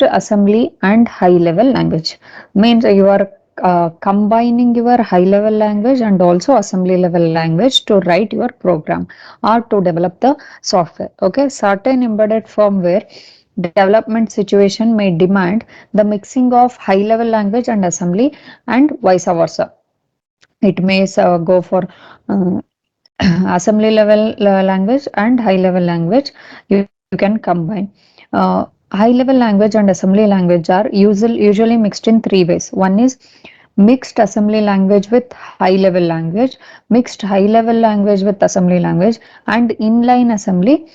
assembly and high level language. Means you are combining your high level language and also assembly level language to write your program or to develop the software. Okay, certain embedded firmware development situation may demand the mixing of high level language and assembly and vice versa. It may go for uh, assembly level language and high level language. You can combine. High level language and assembly language are usually mixed in three ways. One is mixed assembly language with high level language, mixed high level language with assembly language, and inline assembly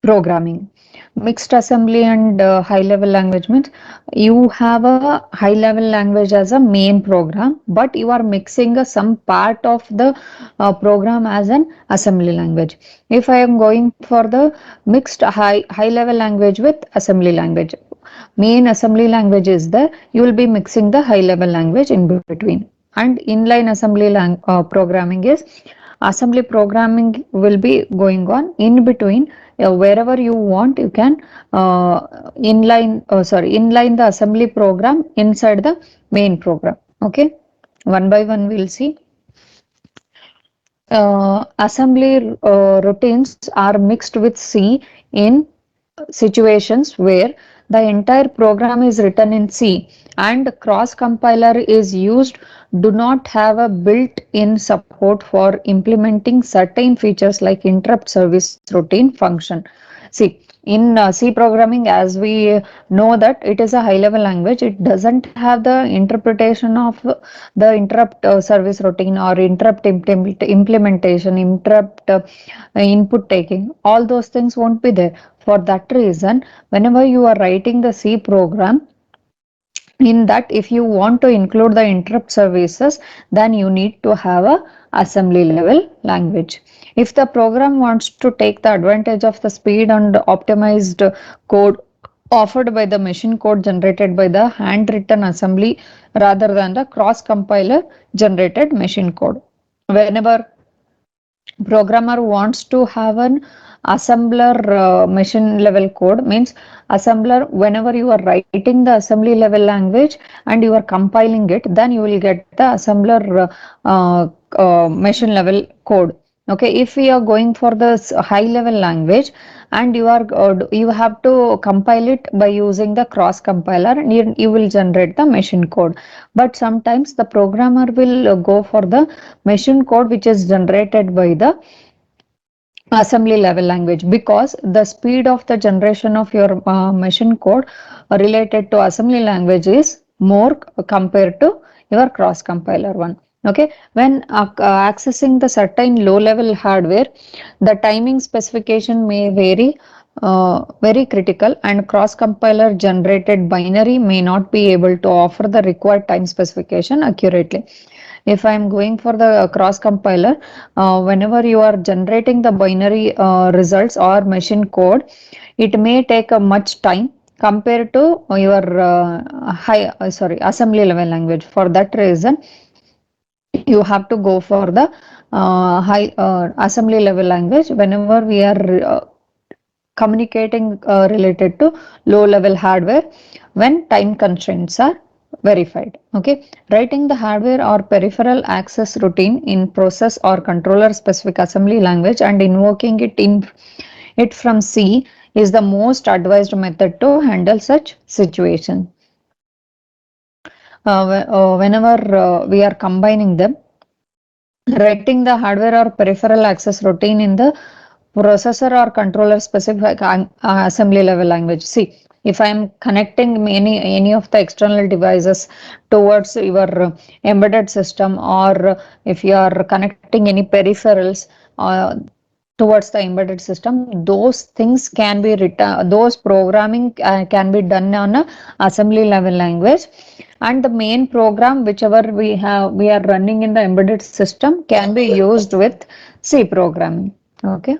programming. Mixed assembly and high level language means you have a high level language as a main program, but you are mixing some part of the program as an assembly language. If I am going for the mixed high level language with assembly language, main assembly language is there, you will be mixing the high level language in between. And inline assembly programming is assembly programming will be going on in between. Wherever you want, you can inline the assembly program inside the main program. Okay, one by one we'll see. Assembly routines are mixed with C in situations where the entire program is written in C and cross compiler is used, do not have a built-in support for implementing certain features like interrupt service routine function. See, in C programming, as we know that it is a high level language, it doesn't have the interpretation of the interrupt service routine or interrupt implementation, interrupt input taking. All those things won't be there. For that reason, whenever you are writing the C program, in that if you want to include the interrupt services, then you need to have a assembly level language. If the program wants to take the advantage of the speed and optimized code offered by the machine code generated by the handwritten assembly rather than the cross compiler generated machine code, whenever programmer wants to have an assembler machine level code, means assembler, whenever you are writing the assembly level language and you are compiling it, then you will get the assembler machine level code. Okay, if we are going for the high level language and you have to compile it by using the cross compiler, and you will generate the machine code. But sometimes the programmer will go for the machine code which is generated by the assembly level language, because the speed of the generation of your machine code related to assembly language is more compared to your cross compiler one. Okay, when accessing the certain low level hardware, the timing specification may vary, very critical, and cross compiler generated binary may not be able to offer the required time specification accurately. If I am going for the cross compiler, whenever you are generating the binary results or machine code, it may take a much time compared to your assembly level language. For that reason, you have to go for the high assembly level language whenever we are communicating related to low level hardware when time constraints are verified. Okay, writing the hardware or peripheral access routine in process or controller specific assembly language and invoking it from C is the most advised method to handle such situation. Whenever we are combining them, writing the hardware or peripheral access routine in the processor or controller specific assembly level language. See, if I am connecting any of the external devices towards your embedded system, or if you are connecting any peripherals towards the embedded system, those things can be written, those programming can be done on a assembly level language, and the main program whichever we are running in the embedded system can be used with C programming. Okay,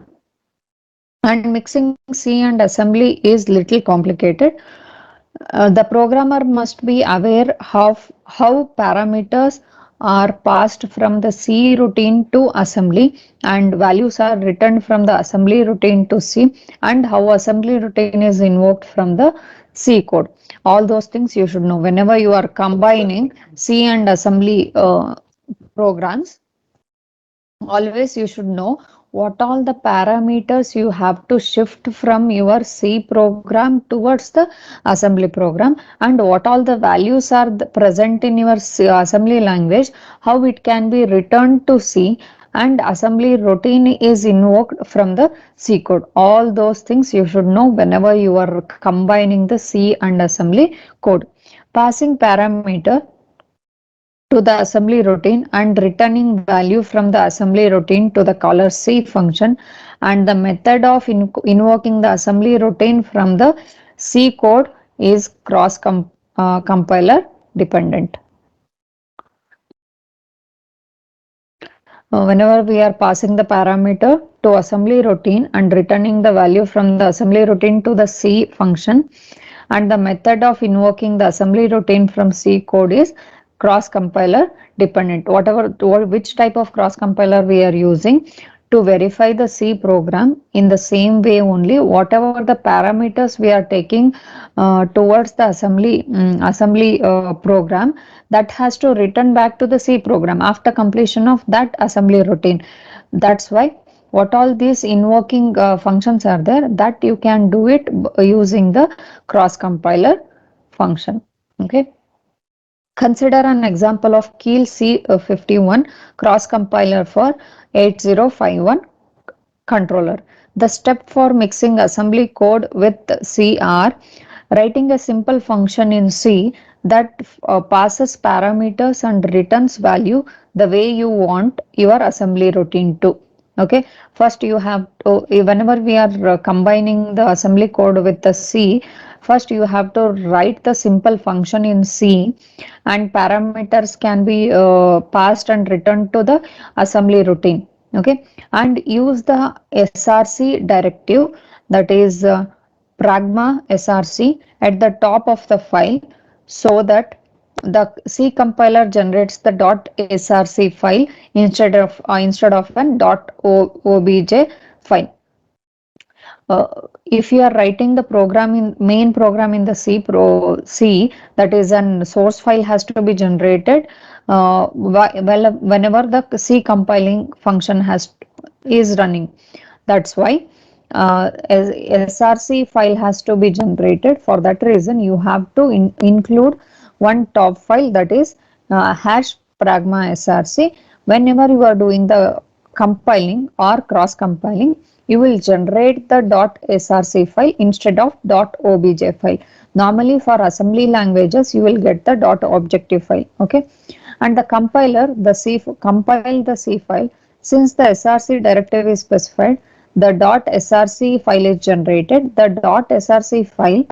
and mixing C and assembly is little complicated. The programmer must be aware of how parameters are passed from the C routine to assembly and values are returned from the assembly routine to C, and how assembly routine is invoked from the C code. All those things you should know. Whenever you are combining C and assembly programs, always you should know what all the parameters you have to shift from your C program towards the assembly program, and what all the values are present in your assembly language, how it can be returned to C, and assembly routine is invoked from the C code. All those things you should know whenever you are combining the C and assembly code. Passing parameter to the assembly routine and returning value from the assembly routine to the caller C function, and the method of invoking the assembly routine from the C code is compiler dependent. Whenever we are passing the parameter to assembly routine and returning the value from the assembly routine to the C function, and the method of invoking the assembly routine from C code is cross compiler dependent. Which type of cross compiler we are using to verify the C program, in the same way only whatever the parameters we are taking towards the assembly program, that has to return back to the C program after completion of that assembly routine. That's why what all these invoking functions are there, that you can do it using the cross compiler function. Okay. Consider an example of Keil C51 cross compiler for 8051 controller. The step for mixing assembly code with C are writing a simple function in C that passes parameters and returns value the way you want your assembly routine to. Okay, first you have to, whenever we are combining the assembly code with the C, first you have to write the simple function in C, and parameters can be passed and returned to the assembly routine. Okay, and use the src directive, that is pragma src, at the top of the file, so that the C compiler generates the .src file instead of an .obj file. If you are writing the program in main program in the C, that is an source file has to be generated whenever the C compiling function is running. That's why src file has to be generated. For that reason, you have to include one top file, that is hash pragma src. Whenever you are doing the compiling or cross compiling, you will generate the .src file instead of .obj file. Normally for assembly languages, you will get the .objective file. Okay, and the compiler, compile the C file. Since the src directive is specified, the .src file is generated. The .src file,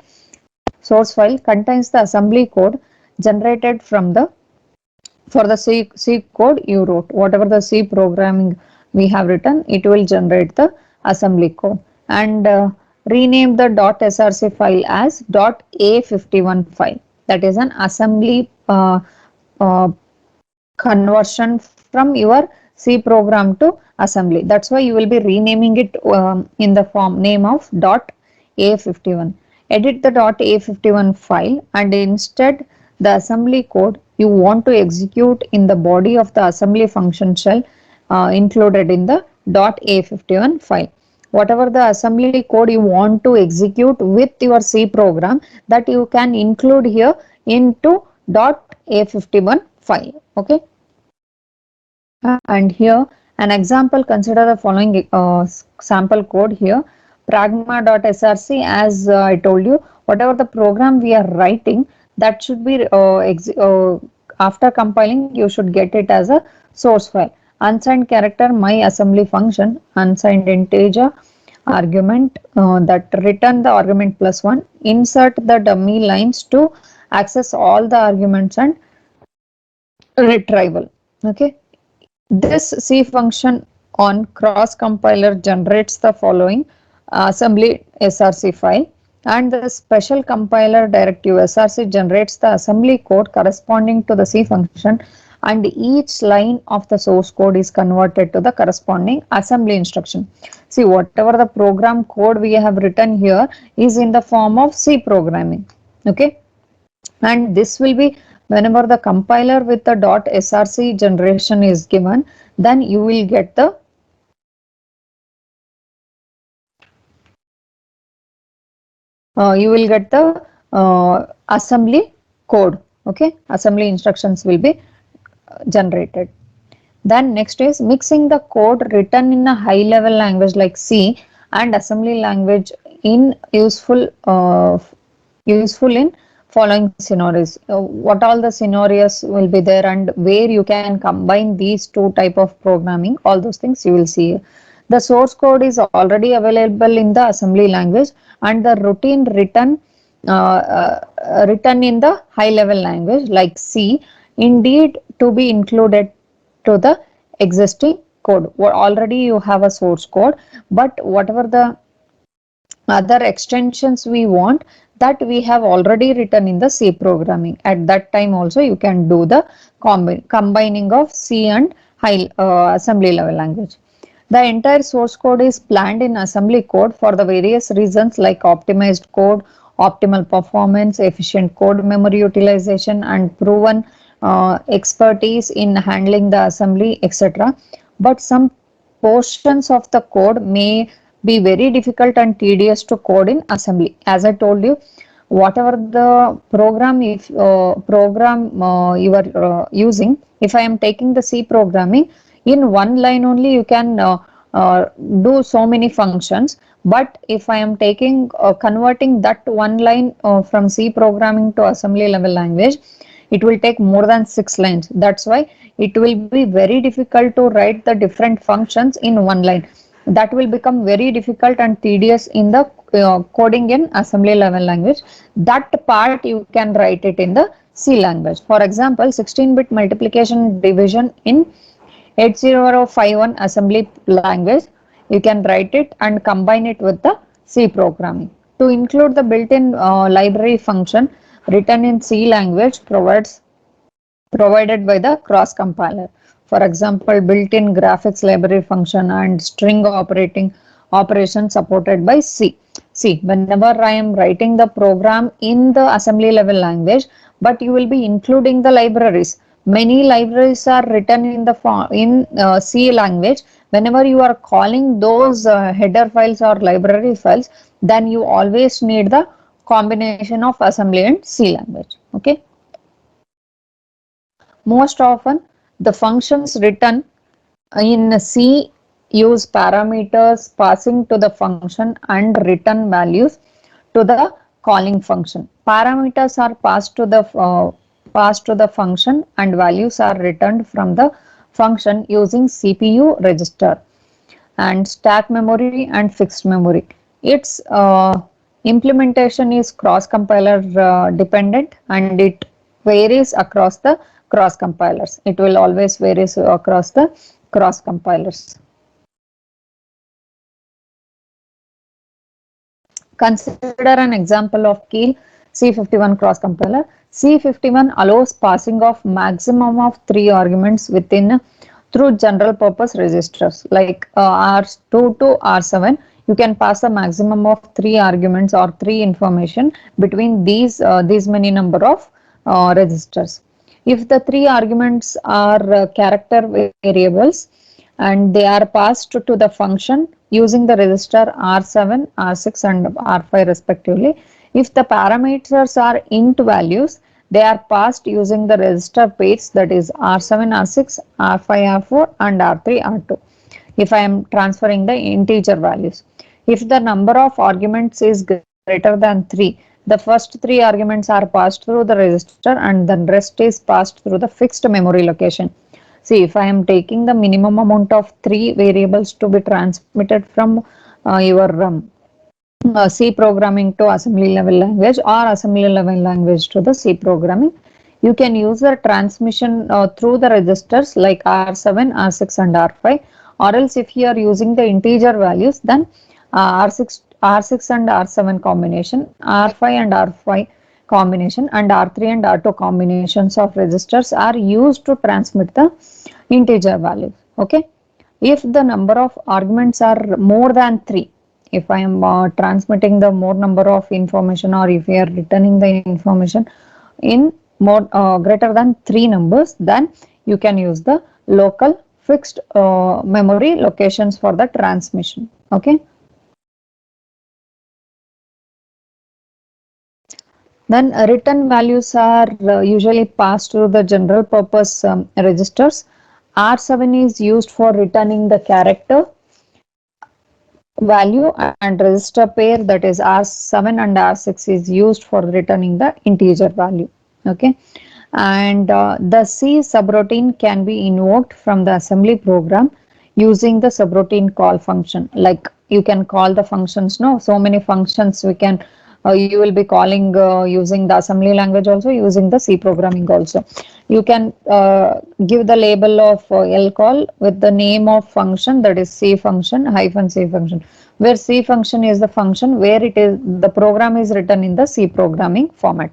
source file, contains the assembly code generated from the for the C code you wrote. Whatever the C programming we have written, it will generate the assembly code, and rename the .src file as .a51 file. That is an assembly uh, conversion from your C program to assembly. That's why you will be renaming it in the form name of .a51. Edit the .a51 file, and instead the assembly code you want to execute in the body of the assembly function shell included in the .a51 file. Whatever the assembly code you want to execute with your C program, that you can include here into .a51 file. Okay. And here an example, consider the following sample code here. Pragma.src, as I told you, whatever the program we are writing, that should be after compiling, you should get it as a source file. Unsigned character my assembly function, unsigned integer argument that return the argument +1, insert the dummy lines to access all the arguments and retrieval. Okay. This C function on cross compiler generates the following assembly src file, and the special compiler directive src generates the assembly code corresponding to the C function and each line of the source code is converted to the corresponding assembly instruction. See, whatever the program code we have written here is in the form of C programming. Okay, and this will be whenever the compiler with the .src generation is given, then you will get the assembly code. Okay, assembly instructions will be generated. Then next is mixing the code written in a high level language like C and assembly language in useful in following scenarios. What all the scenarios will be there and where you can combine these two type of programming, all those things you will see. The source code is already available in the assembly language and the routine written in the high level language like C indeed to be included to the existing code. Already you have a source code, but whatever the other extensions we want, that we have already written in the C programming. At that time also you can do the combining of C and high assembly level language. The entire source code is planned in assembly code for the various reasons like optimized code, optimal performance, efficient code memory utilization, and proven expertise in handling the assembly, etc. But some portions of the code may be very difficult and tedious to code in assembly. As I told you, whatever the program if you are using, if I am taking the C programming, in one line only you can uh, do so many functions, but if I am taking converting that one line from C programming to assembly level language, it will take more than 6 lines. That's why it will be very difficult to write the different functions in one line. That will become very difficult and tedious in the coding in assembly level language. That part you can write it in the C language. For example, 16-bit multiplication division in 80051 assembly language, you can write it and combine it with the C programming. To include the built-in library function written in C language provided by the cross compiler. For example, built-in graphics library function and string operation supported by C. See, whenever I am writing the program in the assembly level language, but you will be including the libraries. Many libraries are written in the C language. Whenever you are calling those header files or library files, then you always need the combination of assembly and C language. Okay. Most often, the functions written in C use parameters passing to the function and return values to the calling function. Parameters are passed to the function and values are returned from the function using CPU register and stack memory and fixed memory. Its implementation is cross compiler dependent and it varies across the cross compilers. It will always varies across the cross compilers. Consider an example of Keil C51 cross compiler. C51 allows passing of maximum of 3 arguments within through general purpose registers like R2 to R7. You can pass a maximum of 3 arguments or 3 information between these many number of registers. If the 3 arguments are character variables and they are passed to the function using the register R7, R6 and R5 respectively. If the parameters are int values, they are passed using the register pairs, that is R7, R6, R5, R4 and R3, R2. If I am transferring the integer values. If the number of arguments is greater than 3, the first 3 arguments are passed through the register and the rest is passed through the fixed memory location. See, if I am taking the minimum amount of 3 variables to be transmitted from your C programming to assembly level language or assembly level language to the C programming, you can use the transmission through the registers like R7, R6 and R5, or else if you are using the integer values, then R6 and R7 combination, R5 and R5 combination, and R3 and R2 combinations of registers are used to transmit the integer values. Okay. If the number of arguments are more than 3, if I am transmitting the more number of information, or if we are returning the information in more greater than 3 numbers, then you can use the local fixed memory locations for the transmission. Okay. Then return values are usually passed through the general purpose registers. R7 is used for returning the character value, and register pair, that is R7 and R6, is used for returning the integer value. Okay. And the C subroutine can be invoked from the assembly program using the subroutine call function. Like you can call the functions, no, so many functions we can you will be calling using the assembly language, also using the C programming also. You can give the label of lcall with the name of function, that is C function hyphen C function, where C function is the function where it is the program is written in the C programming format.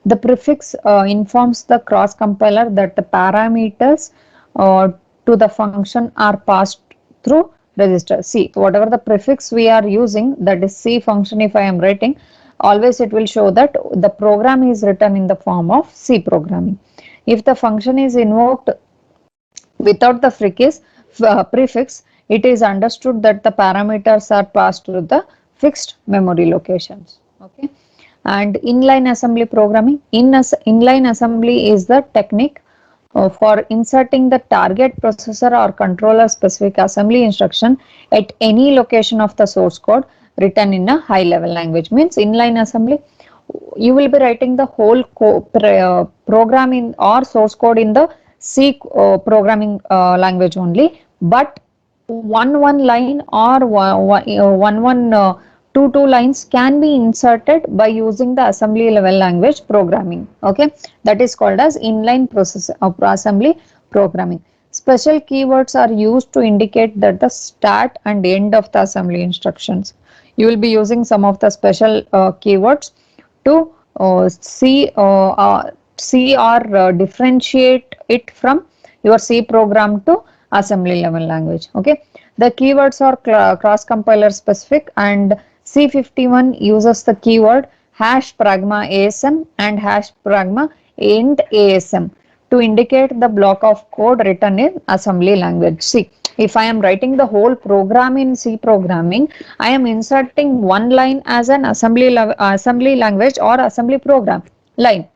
The prefix informs the cross compiler that the parameters to the function are passed through register. See, whatever the prefix we are using, that is C function, if I am writing, always it will show that the program is written in the form of C programming. If the function is invoked without the prefix, it is understood that the parameters are passed to the fixed memory locations. Okay. And inline assembly programming. Inline assembly is the technique for inserting the target processor or controller specific assembly instruction at any location of the source code written in a high level language. Means inline assembly, you will be writing the whole program in or source code in the C programming language only, but one line or two lines can be inserted by using the assembly level language programming. Okay, that is called as inline process of assembly programming. Special keywords are used to indicate that the start and end of the assembly instructions. You will be using some of the special keywords to see or differentiate it from your C program to assembly level language. Okay, the keywords are cross compiler specific, and C51 uses the keyword hash pragma ASM and hash pragma int ASM to indicate the block of code written in assembly language. See, if I am writing the whole program in C programming, I am inserting one line as an assembly language or assembly program line.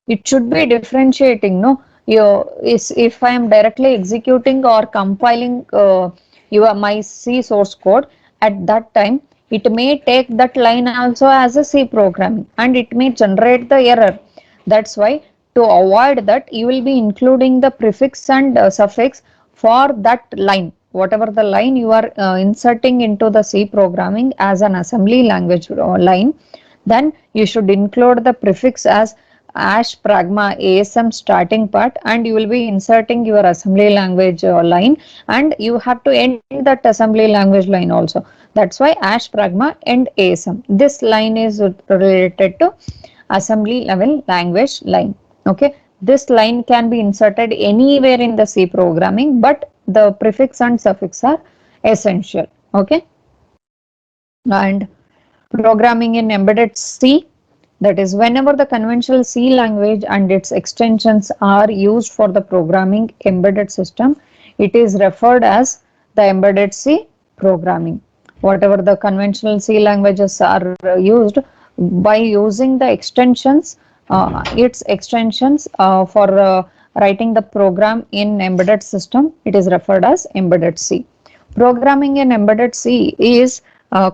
It should be differentiating, no? If I am directly executing or compiling my C source code, at that time it may take that line also as a C programming and it may generate the error. That's why, to avoid that, you will be including the prefix and suffix for that line. Whatever the line you are inserting into the C programming as an assembly language line, then you should include the prefix as hash pragma ASM starting part, and you will be inserting your assembly language line, and you have to end that assembly language line also. That's why hash pragma end ASM. This line is related to assembly level language line. Okay, this line can be inserted anywhere in the C programming, but the prefix and suffix are essential. Okay, and programming in embedded C, that is, whenever the conventional C language and its extensions are used for the programming embedded system, it is referred as the embedded C programming. Whatever the conventional C languages are used, by using the extensions, its extensions for writing the program in embedded system, it is referred as embedded C. Programming in embedded C is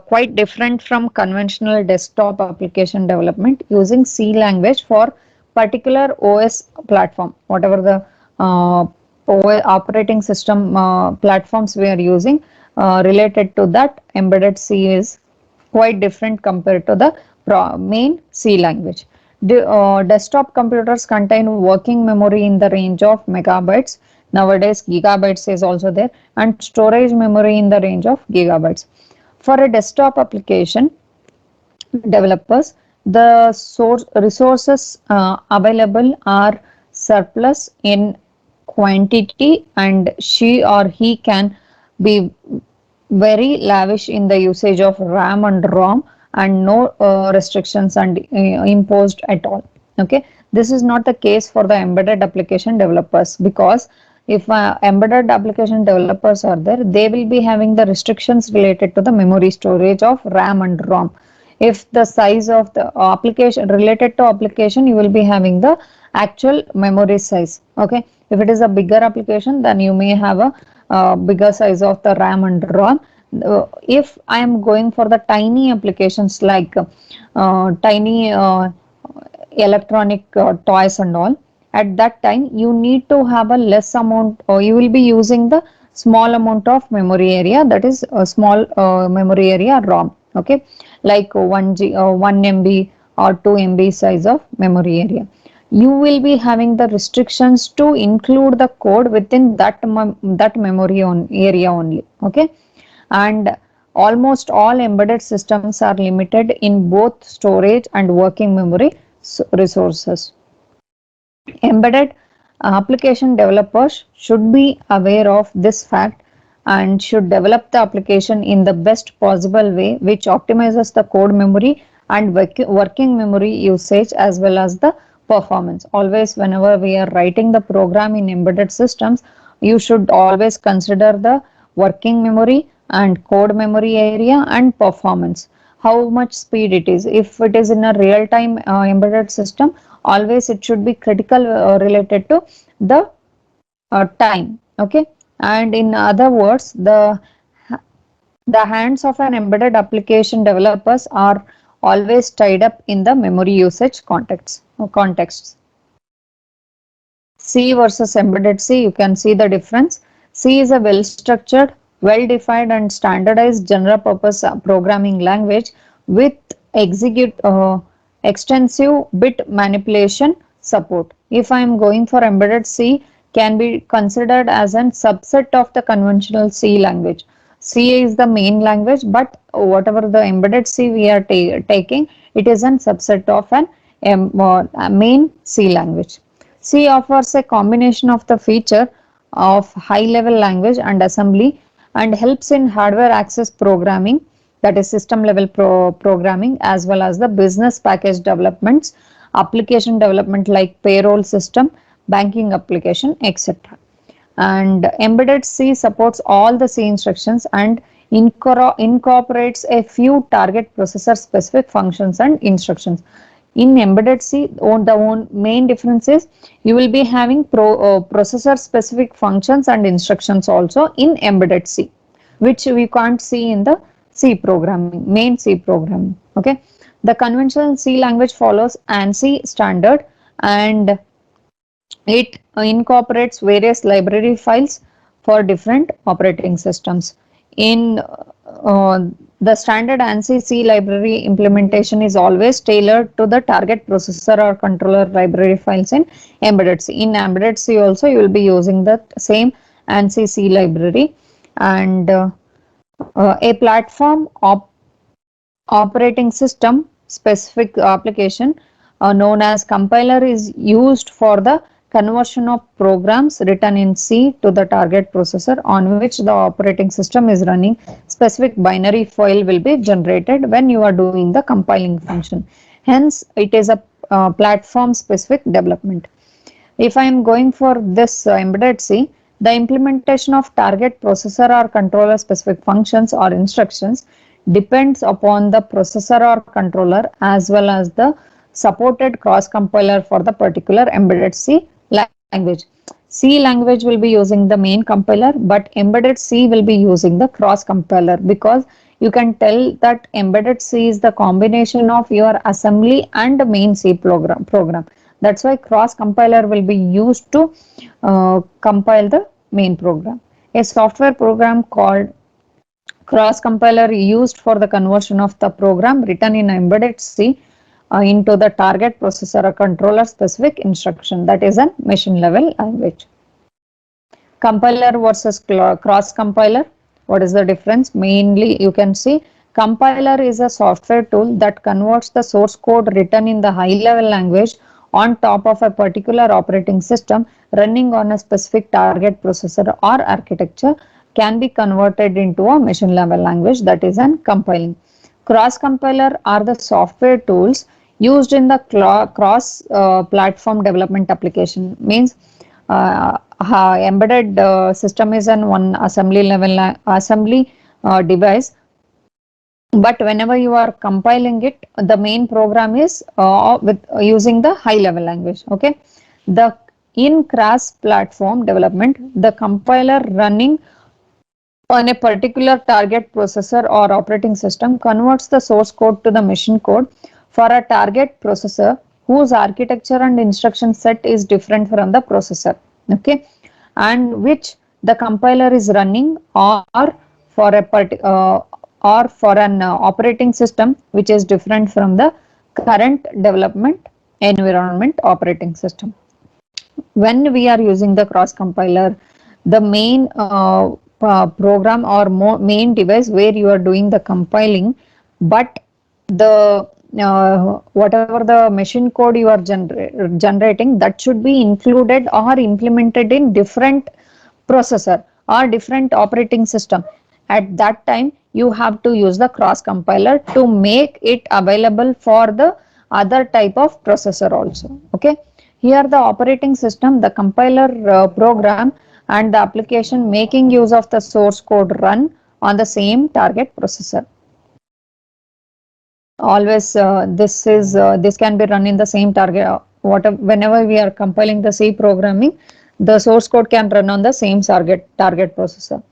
quite different from conventional desktop application development using C language for particular OS platform. Whatever the operating system platforms we are using related to that, embedded C is quite different compared to the main C language. The desktop computers contain working memory in the range of megabytes. Nowadays, gigabytes is also there, and storage memory in the range of gigabytes. For a desktop application, developers the source resources available are surplus in quantity, and she or he can be very lavish in the usage of RAM and ROM, and no restrictions and imposed at all. Okay, this is not the case for the embedded application developers, because if embedded application developers are there, they will be having the restrictions related to the memory storage of RAM and ROM. If the size of the application related to application, you will be having the actual memory size. Okay, if it is a bigger application, then you may have a bigger size of the RAM and ROM. If I am going for the tiny applications like tiny electronic toys and all, at that time you need to have a less amount, or you will be using the small amount of memory area, that is a small memory area ROM. Okay, like 1 MB or 2 MB size of memory area. You will be having the restrictions to include the code within that memory area only. Okay, and almost all embedded systems are limited in both storage and working memory resources. Embedded application developers should be aware of this fact and should develop the application in the best possible way, which optimizes the code memory and working memory usage as well as the performance. Always, whenever we are writing the program in embedded systems, you should always consider the working memory and code memory area and performance, how much speed it is. If it is in a real time embedded system, always it should be critical related to the time. Okay, and in other words, the hands of an embedded application developers are always tied up in the memory usage contexts. C versus embedded C, you can see the difference. C is a well structured, well defined and standardized general purpose programming language with execute extensive bit manipulation support. If I am going for embedded C, can be considered as a subset of the conventional C language. C is the main language, but whatever the embedded C we are taking, it is a subset of an main C language. C offers a combination of the feature of high-level language and assembly, and helps in hardware access programming, that is system level programming, as well as the business package developments, application development like payroll system, banking application, etc. And embedded C supports all the C instructions and incorporates a few target processor specific functions and instructions. In embedded C, the main difference is you will be having processor specific functions and instructions also in embedded C, which we can't see in the C programming, main C programming. Okay, the conventional C language follows ANSI standard, and it incorporates various library files for different operating systems. In the standard ANSI C library implementation is always tailored to the target processor or controller library files in embedded C. In embedded C also you will be using the same ANSI C library, and a platform operating system specific application known as compiler is used for the conversion of programs written in C to the target processor on which the operating system is running. Specific binary file will be generated when you are doing the compiling function. Hence, it is a platform specific development. If I am going for this embedded C, the implementation of target processor or controller specific functions or instructions depends upon the processor or controller as well as the supported cross compiler for the particular embedded C language. C language will be using the main compiler, but embedded C will be using the cross compiler, because you can tell that embedded C is the combination of your assembly and main C program. That's why cross compiler will be used to compile the main program. A software program called cross compiler used for the conversion of the program written in embedded C into the target processor or controller specific instruction, that is a machine level language. Compiler versus cross compiler. What is the difference? Mainly you can see Compiler is a software tool that converts the source code written in the high-level language on top of a particular operating system running on a specific target processor or architecture can be converted into a machine level language, that is an compiling. Cross compiler are the software tools used in the cross platform development application. Means embedded system is an one assembly level assembly device, but whenever you are compiling it, the main program is with using the high level language. Okay, the in cross platform development, the compiler running on a particular target processor or operating system converts the source code to the machine code for a target processor whose architecture and instruction set is different from the processor. Okay, and which the compiler is running, or for an operating system which is different from the current development environment operating system. When we are using the cross compiler, the main program or main device where you are doing the compiling, but the whatever the machine code you are generating, that should be included or implemented in different processor or different operating system. At that time you have to use the cross compiler to make it available for the other type of processor also. Okay, here the operating system, the compiler program and the application making use of the source code run on the same target processor. Always this can be run in the same target, whenever we are compiling the C programming, the source code can run on the same target processor.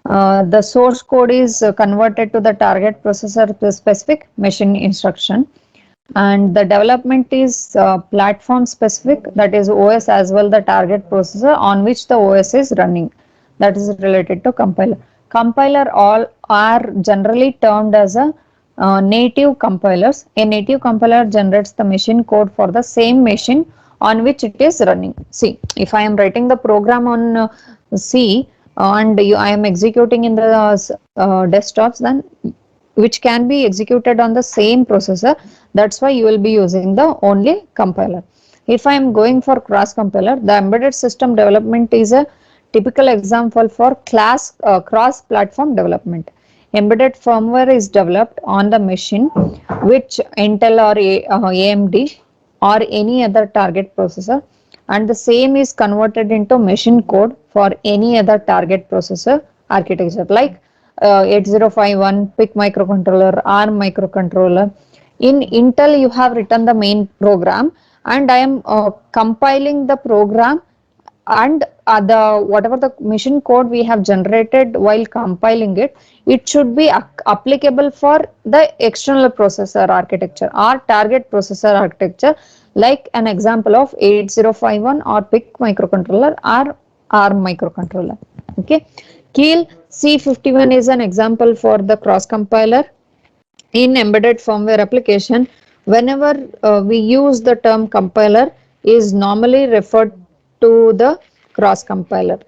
The source code is converted to the target processor specific machine instruction, and the development is platform specific, that is OS as well the target processor on which the OS is running, that is related to compiler. Compiler all are generally termed as a native compilers. A native compiler generates the machine code for the same machine on which it is running. See, if I am writing the program on C and I am executing in the desktops, then which can be executed on the same processor, that's why you will be using the only compiler. If I am going for cross compiler, the embedded system development is a typical example for cross platform development. Embedded firmware is developed on the machine which Intel or AMD or any other target processor, and the same is converted into machine code for any other target processor architecture like 8051, PIC microcontroller, ARM microcontroller. In Intel, you have written the main program, and I am compiling the program, and the whatever the machine code we have generated while compiling it, it should be applicable for the external processor architecture or target processor architecture, like an example of 8051 or PIC microcontroller or ARM microcontroller. Okay, Keil C51 is an example for the cross compiler. In embedded firmware application, whenever we use the term compiler, is normally referred to the cross compiler.